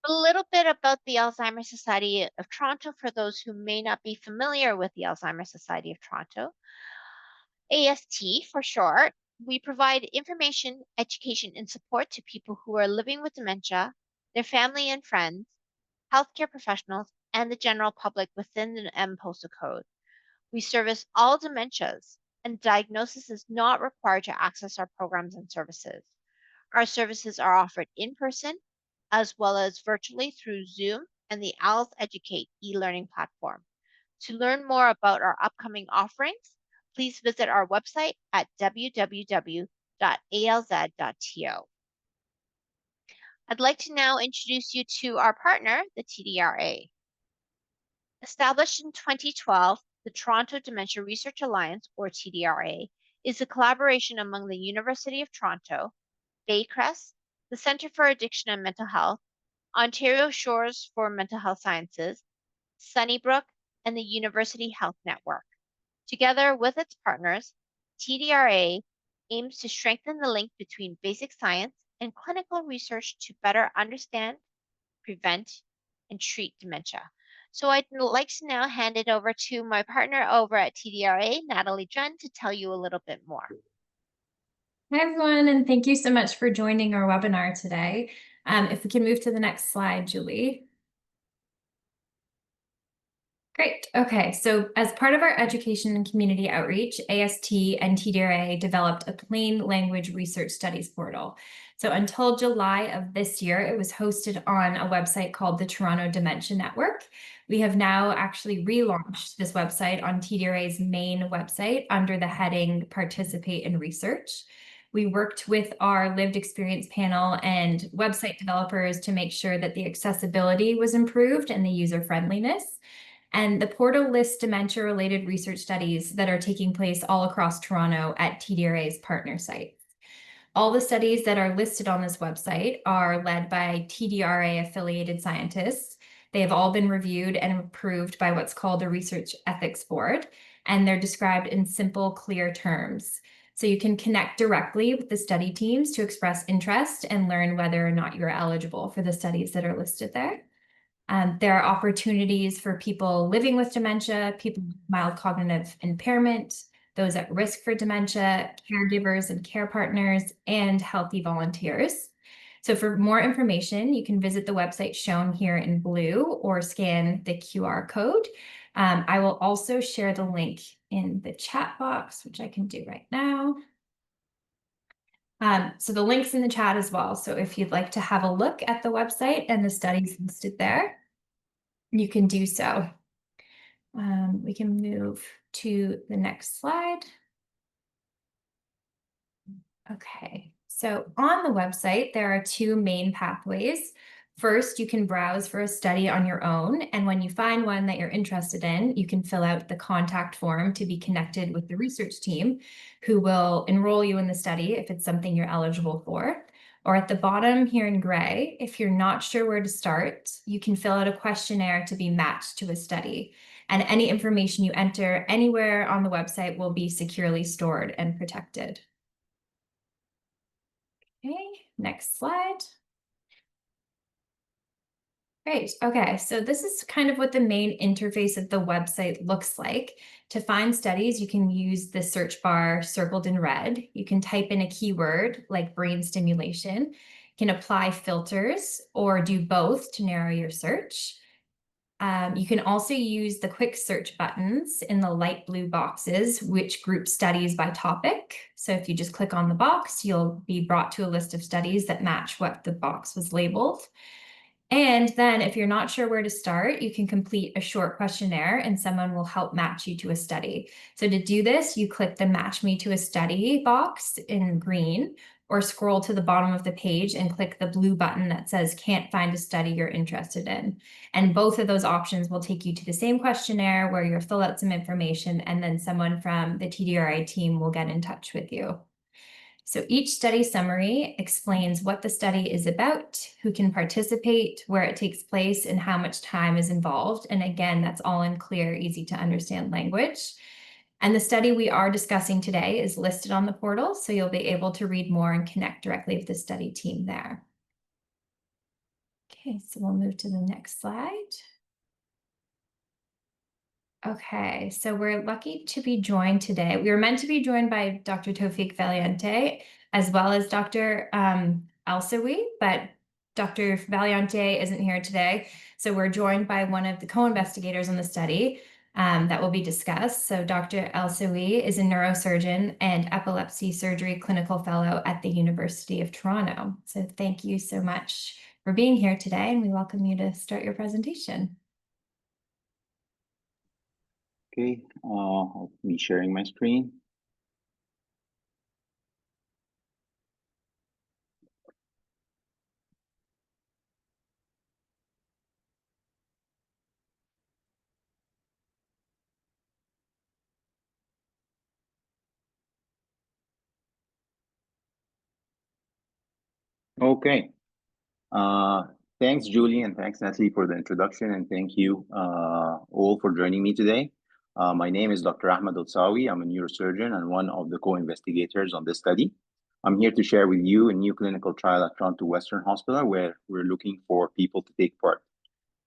A little bit about the Alzheimer's Society of Toronto for those who may not be familiar with the Alzheimer's Society of Toronto. AST for short. We provide information, education, and support to people who are living with dementia, their family and friends, healthcare professionals, and the general public within the M postal code. We service all dementias, and diagnosis is not required to access our programs and services. Our services are offered in person as well as virtually through Zoom and the ALS Educate e-learning platform. To learn more about our upcoming offerings, please visit our website at www.alz.to. I'd like to now introduce you to our partner, the TDRA. Established in 2012, the Toronto Dementia Research Alliance, or TDRA, is a collaboration among the University of Toronto, Baycrest, the Centre for Addiction and Mental Health, Ontario Shores for Mental Health Sciences, Sunnybrook, and the University Health Network. Together with its partners, TDRA aims to strengthen the link between basic science and clinical research to better understand, prevent, and treat dementia. So I'd like to now hand it over to my partner over at TDRA, Natalie Dren, to tell you a little bit more. Hi, everyone, and thank you so much for joining our webinar today. If we can move to the next slide, Julie. Great. Okay, so as part of our education and community outreach, AST and TDRA developed a plain language research studies portal. So until July of this year, it was hosted on a website called the Toronto Dementia Network. We have now actually relaunched this website on TDRA's main website under the heading Participate in Research. We worked with our lived experience panel and website developers to make sure that the accessibility was improved and the user friendliness. And the portal lists dementia-related research studies that are taking place all across Toronto at TDRA's partner sites. All the studies that are listed on this website are led by TDRA-affiliated scientists. They have all been reviewed and approved by what's called the Research Ethics Board, and they're described in simple, clear terms. So you can connect directly with the study teams to express interest and learn whether or not you're eligible for the studies that are listed there. There are opportunities for people living with dementia, people with mild cognitive impairment, those at risk for dementia, caregivers and care partners, and healthy volunteers. So for more information, you can visit the website shown here in blue or scan the QR code. I will also share the link in the chat box, which I can do right now. So the link's in the chat as well. So if you'd like to have a look at the website and the studies listed there, you can do so. We can move to the next slide. Okay, so on the website, there are two main pathways. First, you can browse for a study on your own, and when you find one that you're interested in, you can fill out the contact form to be connected with the research team, who will enroll you in the study if it's something you're eligible for. Or at the bottom here in gray, if you're not sure where to start, you can fill out a questionnaire to be matched to a study. And any information you enter anywhere on the website will be securely stored and protected. Okay, next slide. Great. Okay, so this is kind of what the main interface of the website looks like. To find studies, you can use the search bar circled in red. You can type in a keyword like brain stimulation. You can apply filters or do both to narrow your search. You can also use the quick search buttons in the light blue boxes, which group studies by topic. So if you just click on the box, you'll be brought to a list of studies that match what the box was labeled. And then if you're not sure where to start, you can complete a short questionnaire and someone will help match you to a study. So to do this, you click the Match Me to a Study box in green, or scroll to the bottom of the page and click the blue button that says Can't Find a Study You're Interested in. And both of those options will take you to the same questionnaire where you'll fill out some information and then someone from the TDRI team will get in touch with you. So each study summary explains what the study is about, who can participate, where it takes place, and how much time is involved. And again, that's all in clear, easy to understand language. And the study we are discussing today is listed on the portal, so you'll be able to read more and connect directly with the study team there. Okay, so we'll move to the next slide. Okay, so we're lucky to be joined today. We were meant to be joined by Dr. Tawfiq Valiente as well as Dr. Alsawi, but Dr. Valiente isn't here today. So we're joined by one of the co-investigators on the study that will be discussed. So Dr. Alsawi is a neurosurgeon and epilepsy surgery clinical fellow at the University of Toronto. So thank you so much for being here today, and we welcome you to start your presentation. Okay, I'll be sharing my screen. Okay, thanks Julie and thanks Natalie for the introduction, and thank you all for joining me today. My name is Dr. Ahmed Alsawi. I'm a neurosurgeon and one of the co-investigators on this study. I'm here to share with you a new clinical trial at Toronto Western Hospital where we're looking for people to take part.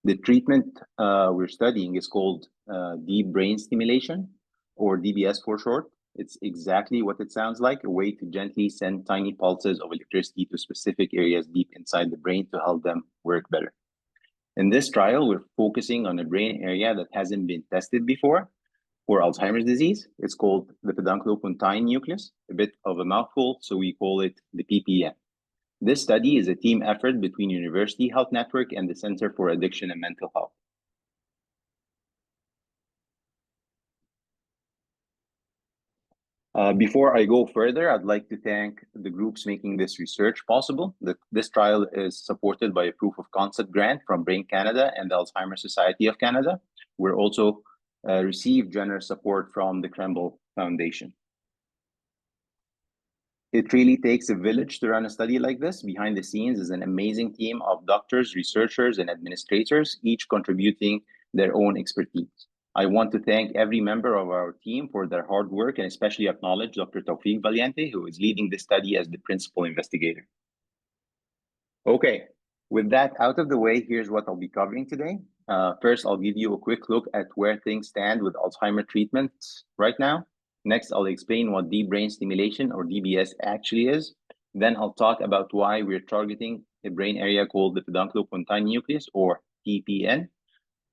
The treatment we're studying is called deep brain stimulation, or DBS for short. It's exactly what it sounds like, a way to gently send tiny pulses of electricity to specific areas deep inside the brain to help them work better. In this trial, we're focusing on a brain area that hasn't been tested before for Alzheimer's disease. It's called the pedunculopontine nucleus, a bit of a mouthful, so we call it the PPN. This study is a team effort between University Health Network and the Center for Addiction and Mental Health. Before I go further, I'd like to thank the groups making this research possible. This trial is supported by a proof of concept grant from Brain Canada and the Alzheimer's Society of Canada. We're also received generous support from the Krembil Foundation. It really takes a village to run a study like this. Behind the scenes is an amazing team of doctors, researchers, and administrators, each contributing their own expertise. I want to thank every member of our team for their hard work and especially acknowledge Dr. Tawfiq Valiente, who is leading this study as the principal investigator. Okay, with that out of the way, here's what I'll be covering today. First, I'll give you a quick look at where things stand with Alzheimer treatments right now. Next, I'll explain what deep brain stimulation, or DBS, actually is. Then I'll talk about why we're targeting a brain area called the pedunculopontine nucleus, or PPN.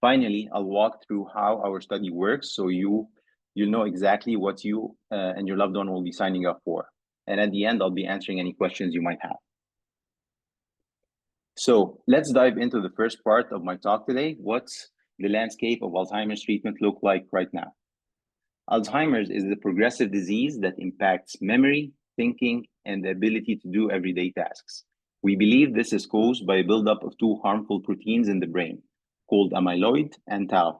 Finally, I'll walk through how our study works so you'll know exactly what you and your loved one will be signing up for. And at the end, I'll be answering any questions you might have. So let's dive into the first part of my talk today. What's the landscape of Alzheimer's treatment look like right now? Alzheimer's is a progressive disease that impacts memory, thinking, and the ability to do everyday tasks. We believe this is caused by a buildup of two harmful proteins in the brain called amyloid and tau.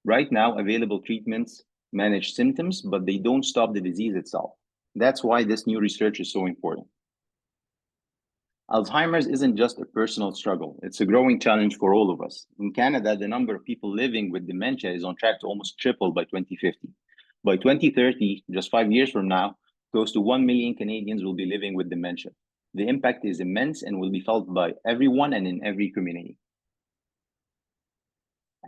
Right now, available treatments manage symptoms, but they don't stop the disease itself. That's why this new research is so important. Alzheimer's isn't just a personal struggle, it's a growing challenge for all of us. In Canada, the number of people living with dementia is on track to almost triple by 2050. By 2030, just 5 years from now, close to 1 million Canadians will be living with dementia. The impact is immense and will be felt by everyone and in every community.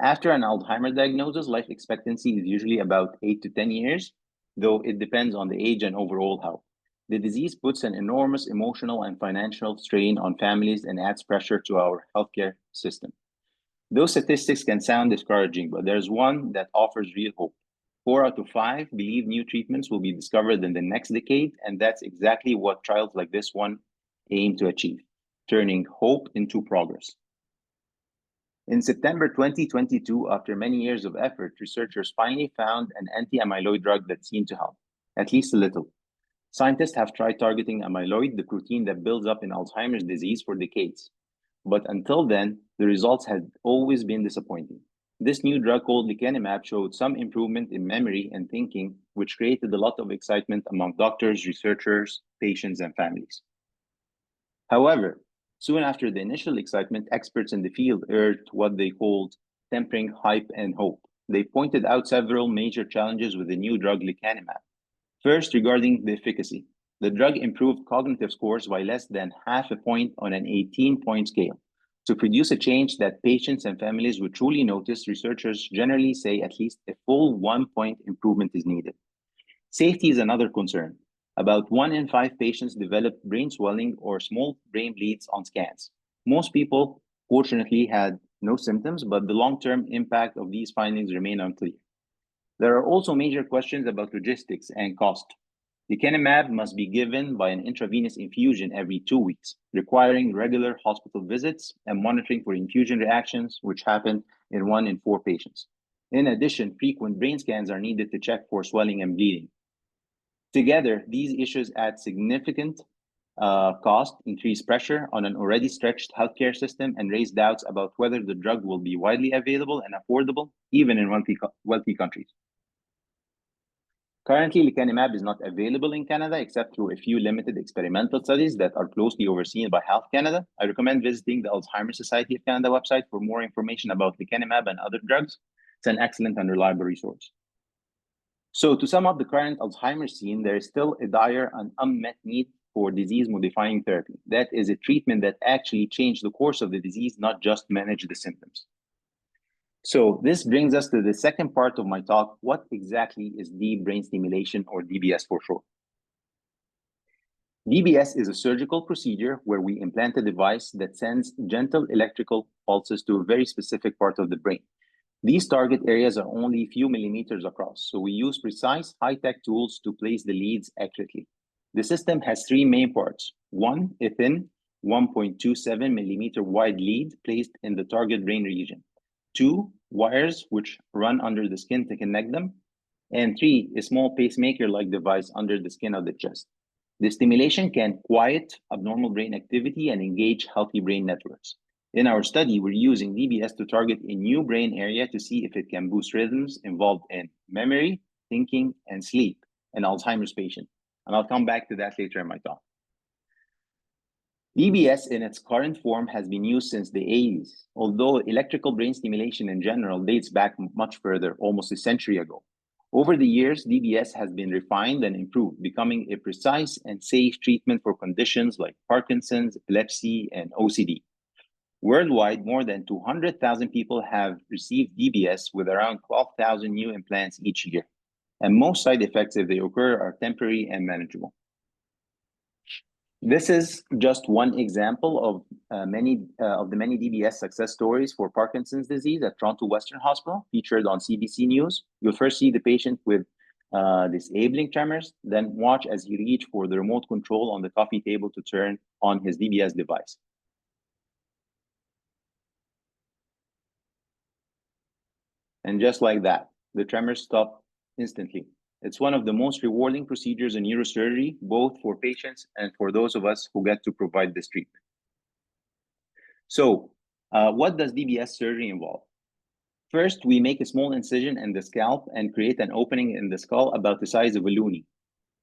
After an Alzheimer's diagnosis, life expectancy is usually about 8 to 10 years, though it depends on the age and overall health. The disease puts an enormous emotional and financial strain on families and adds pressure to our healthcare system. Those statistics can sound discouraging, but there's one that offers real hope. 4 out of 5 believe new treatments will be discovered in the next decade, and that's exactly what trials like this one aim to achieve, turning hope into progress. In September 2022, after many years of effort, researchers finally found an anti-amyloid drug that seemed to help, at least a little. Scientists have tried targeting amyloid, the protein that builds up in Alzheimer's disease, for decades. But until then, the results had always been disappointing. This new drug called lecanemab showed some improvement in memory and thinking, which created a lot of excitement among doctors, researchers, patients, and families. However, soon after the initial excitement, experts in the field urged what they called tempering hype and hope. They pointed out several major challenges with the new drug lecanemab. First, regarding the efficacy. The drug improved cognitive scores by less than half a point on an 18-point scale. To produce a change that patients and families would truly notice, researchers generally say at least a full 1-point improvement is needed. Safety is another concern. About 1 in 5 patients develop brain swelling or small brain bleeds on scans. Most people, fortunately, had no symptoms, but the long-term impact of these findings remain unclear. There are also major questions about logistics and cost. Lecanemab must be given by an intravenous infusion every 2 weeks, requiring regular hospital visits and monitoring for infusion reactions, which happen in 1 in 4 patients. In addition, frequent brain scans are needed to check for swelling and bleeding. Together, these issues add significant cost, increase pressure on an already stretched healthcare system, and raise doubts about whether the drug will be widely available and affordable, even in wealthy countries. Currently, lecanemab is not available in Canada except through a few limited experimental studies that are closely overseen by Health Canada. I recommend visiting the Alzheimer Society of Canada website for more information about lecanemab and other drugs. It's an excellent and reliable resource. So to sum up the current Alzheimer's scene, there is still a dire and unmet need for disease-modifying therapy. That is a treatment that actually changes the course of the disease, not just manage the symptoms. So this brings us to the second part of my talk. What exactly is deep brain stimulation, or DBS for short? DBS is a surgical procedure where we implant a device that sends gentle electrical pulses to a very specific part of the brain. These target areas are only a few millimeters across, so we use precise high-tech tools to place the leads accurately. The system has 3 main parts. 1, a thin 1.27 millimeter wide lead placed in the target brain region. 2, wires which run under the skin to connect them. And 3, a small pacemaker-like device under the skin of the chest. The stimulation can quiet abnormal brain activity and engage healthy brain networks. In our study, we're using DBS to target a new brain area to see if it can boost rhythms involved in memory, thinking, and sleep in Alzheimer's patients. And I'll come back to that later in my talk. DBS in its current form has been used since the 80s, although electrical brain stimulation in general dates back much further, almost a century ago. Over the years, DBS has been refined and improved, becoming a precise and safe treatment for conditions like Parkinson's, epilepsy, and OCD. Worldwide, more than 200,000 people have received DBS, with around 12,000 new implants each year. And most side effects, if they occur, are temporary and manageable. This is just one example of the many DBS success stories for Parkinson's disease at Toronto Western Hospital, featured on CBC News. You'll first see the patient with disabling tremors, then watch as he reaches for the remote control on the coffee table to turn on his DBS device. And just like that, the tremors stop instantly. It's one of the most rewarding procedures in neurosurgery, both for patients and for those of us who get to provide this treatment. So, what does DBS surgery involve? First, we make a small incision in the scalp and create an opening in the skull about the size of a loonie.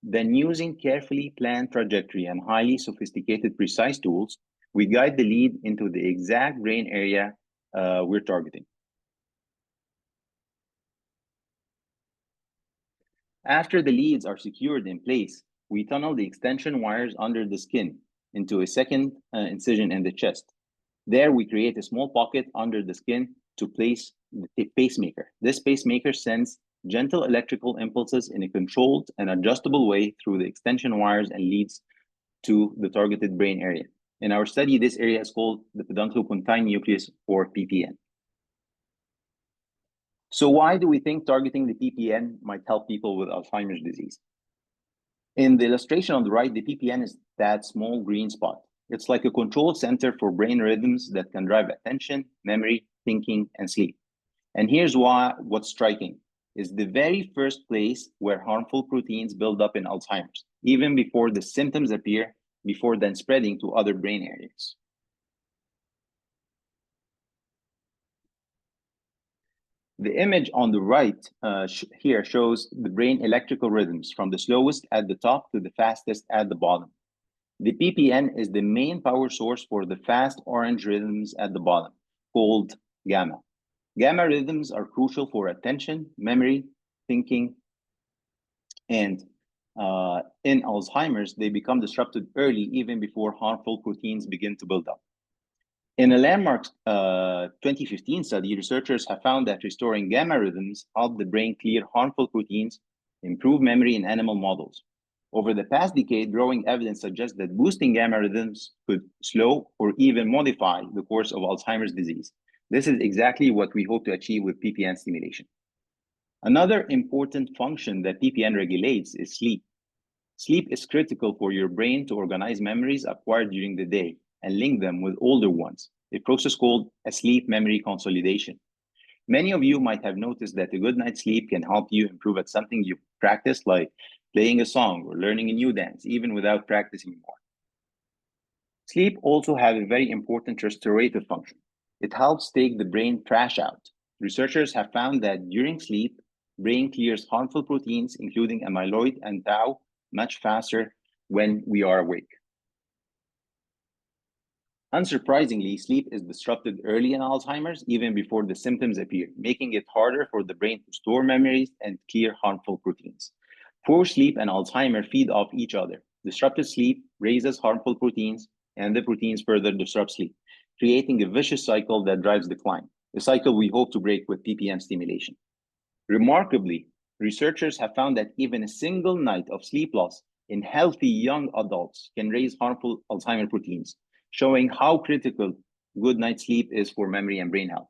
Then, using carefully planned trajectory and highly sophisticated precise tools, we guide the lead into the exact brain area we're targeting. After the leads are secured in place, we tunnel the extension wires under the skin into a second incision in the chest. There, we create a small pocket under the skin to place a pacemaker. This pacemaker sends gentle electrical impulses in a controlled and adjustable way through the extension wires and leads to the targeted brain area. In our study, this area is called the pedunculopontine nucleus, or PPN. So why do we think targeting the PPN might help people with Alzheimer's disease? In the illustration on the right, the PPN is that small green spot. It's like a control center for brain rhythms that can drive attention, memory, thinking, and sleep. And here's what's striking is the very first place where harmful proteins build up in Alzheimer's, even before the symptoms appear, before then spreading to other brain areas. The image on the right here shows the brain electrical rhythms from the slowest at the top to the fastest at the bottom. The PPN is the main power source for the fast orange rhythms at the bottom, called gamma. Gamma rhythms are crucial for attention, memory, thinking, and in Alzheimer's, they become disrupted early, even before harmful proteins begin to build up. In a landmark 2015 study, researchers have found that restoring gamma rhythms help the brain clear harmful proteins, improve memory in animal models. Over the past decade, growing evidence suggests that boosting gamma rhythms could slow or even modify the course of Alzheimer's disease. This is exactly what we hope to achieve with PPN stimulation. Another important function that PPN regulates is sleep. Sleep is critical for your brain to organize memories acquired during the day and link them with older ones, a process called a sleep memory consolidation. Many of you might have noticed that a good night's sleep can help you improve at something you practice, like playing a song or learning a new dance, even without practicing more. Sleep also has a very important restorative function. It helps take the brain trash out. Researchers have found that during sleep, brain clears harmful proteins, including amyloid and tau, much faster when we are awake. Unsurprisingly, sleep is disrupted early in Alzheimer's, even before the symptoms appear, making it harder for the brain to store memories and clear harmful proteins. Poor sleep and Alzheimer feed off each other. Disrupted sleep raises harmful proteins, and the proteins further disrupt sleep, creating a vicious cycle that drives decline, a cycle we hope to break with PPN stimulation. Remarkably, researchers have found that even a single night of sleep loss in healthy young adults can raise harmful Alzheimer proteins, showing how critical good night's sleep is for memory and brain health.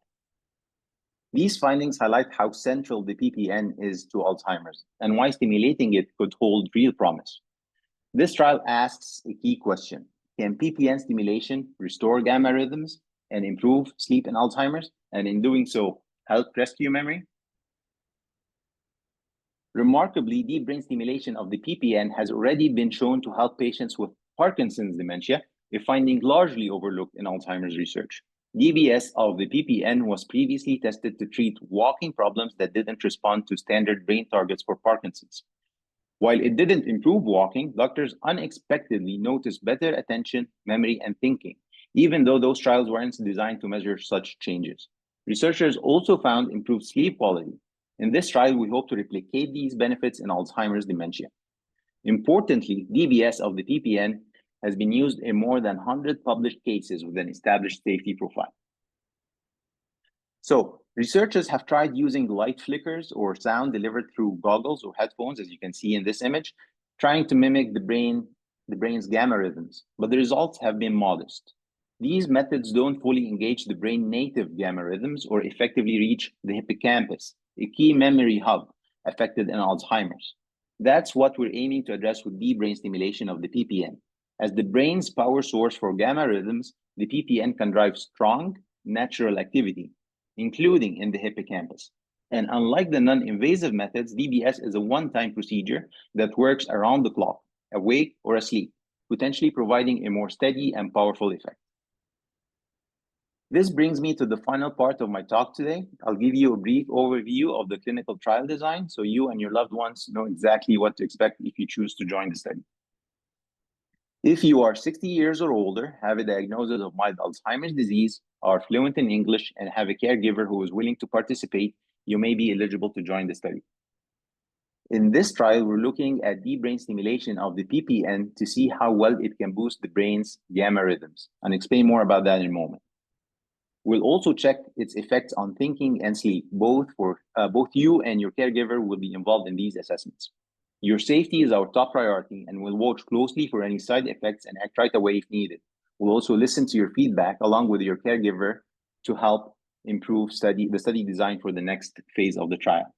These findings highlight how central the PPN is to Alzheimer's and why stimulating it could hold real promise. This trial asks a key question: can PPN stimulation restore gamma rhythms and improve sleep in Alzheimer's, and in doing so, help rescue memory? Remarkably, deep brain stimulation of the PPN has already been shown to help patients with Parkinson's dementia, a finding largely overlooked in Alzheimer's research. DBS of the PPN was previously tested to treat walking problems that didn't respond to standard brain targets for Parkinson's. While it didn't improve walking, doctors unexpectedly noticed better attention, memory, and thinking, even though those trials weren't designed to measure such changes. Researchers also found improved sleep quality. In this trial, we hope to replicate these benefits in Alzheimer's dementia. Importantly, DBS of the PPN has been used in more than 100 published cases with an established safety profile. So, researchers have tried using light flickers or sound delivered through goggles or headphones, as you can see in this image, trying to mimic the brain's gamma rhythms, but the results have been modest. These methods don't fully engage the brain native gamma rhythms or effectively reach the hippocampus, a key memory hub affected in Alzheimer's. That's what we're aiming to address with deep brain stimulation of the PPN. As the brain's power source for gamma rhythms, the PPN can drive strong, natural activity, including in the hippocampus. And unlike the non-invasive methods, DBS is a one-time procedure that works around the clock, awake or asleep, potentially providing a more steady and powerful effect. This brings me to the final part of my talk today. I'll give you a brief overview of the clinical trial design so you and your loved ones know exactly what to expect if you choose to join the study. If you are 60 years or older, have a diagnosis of mild Alzheimer's disease, are fluent in English, and have a caregiver who is willing to participate, you may be eligible to join the study. In this trial, we're looking at deep brain stimulation of the PPN to see how well it can boost the brain's gamma rhythms, and explain more about that in a moment. We'll also check its effects on thinking and sleep. Both you and your caregiver will be involved in these assessments. Your safety is our top priority, and we'll watch closely for any side effects and act right away if needed. We'll also listen to your feedback along with your caregiver to help improve the study design for the next phase of the trial.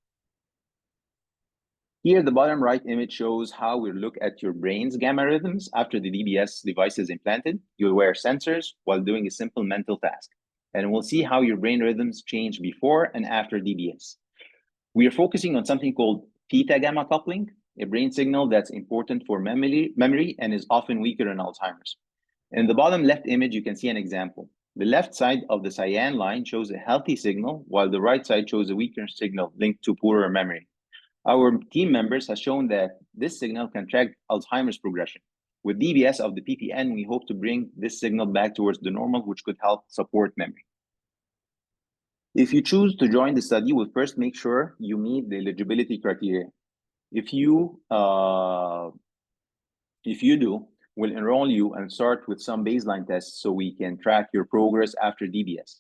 Here, the bottom right image shows how we look at your brain's gamma rhythms after the DBS device is implanted. You'll wear sensors while doing a simple mental task, and we'll see how your brain rhythms change before and after DBS. We are focusing on something called theta gamma coupling, a brain signal that's important for memory and is often weaker in Alzheimer's. In the bottom left image, you can see an example. The left side of the cyan line shows a healthy signal, while the right side shows a weaker signal linked to poorer memory. Our team members have shown that this signal can track Alzheimer's progression. With DBS of the PPN, we hope to bring this signal back towards the normal, which could help support memory. If you choose to join the study, we'll first make sure you meet the eligibility criteria. If you do, We'll enroll you and start with some baseline tests so we can track your progress after DBS.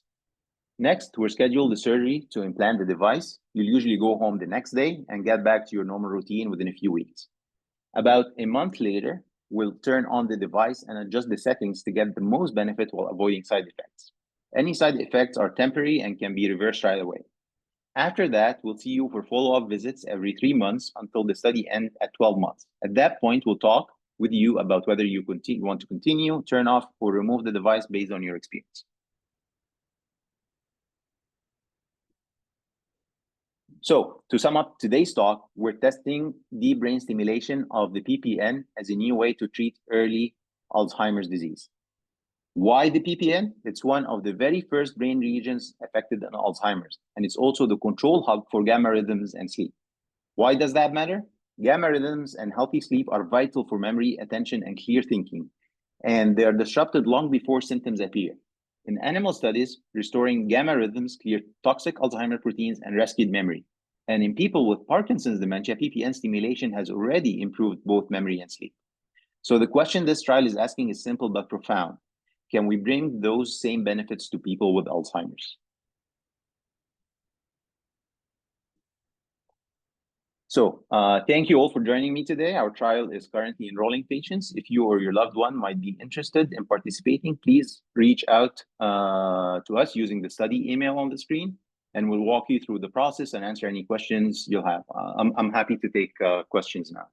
Next, we'll schedule the surgery to implant the device. You'll usually go home the next day and get back to your normal routine within a few weeks. About a month later, we'll turn on the device and adjust the settings to get the most benefit while avoiding side effects. Any side effects are temporary and can be reversed right away. After that, we'll see you for follow-up visits every 3 months until the study ends at 12 months. At that point, we'll talk with you about whether you want to continue, turn off, or remove the device based on your experience. So to sum up today's talk, we're testing deep brain stimulation of the PPN as a new way to treat early Alzheimer's disease. Why the PPN? It's one of the very first brain regions affected in Alzheimer's, and it's also the control hub for gamma rhythms and sleep. Why does that matter? Gamma rhythms and healthy sleep are vital for memory, attention, and clear thinking, and they are disrupted long before symptoms appear. In animal studies, restoring gamma rhythms cleared toxic Alzheimer proteins and rescued memory. And in people with Parkinson's dementia, PPN stimulation has already improved both memory and sleep. So the question this trial is asking is simple but profound. Can we bring those same benefits to people with Alzheimer's? So thank you all for joining me today. Our trial is currently enrolling patients. If you or your loved one might be interested in participating, please reach out to us using the study email on the screen, and we'll walk you through the process and answer any questions you'll have. I'm happy to take questions now.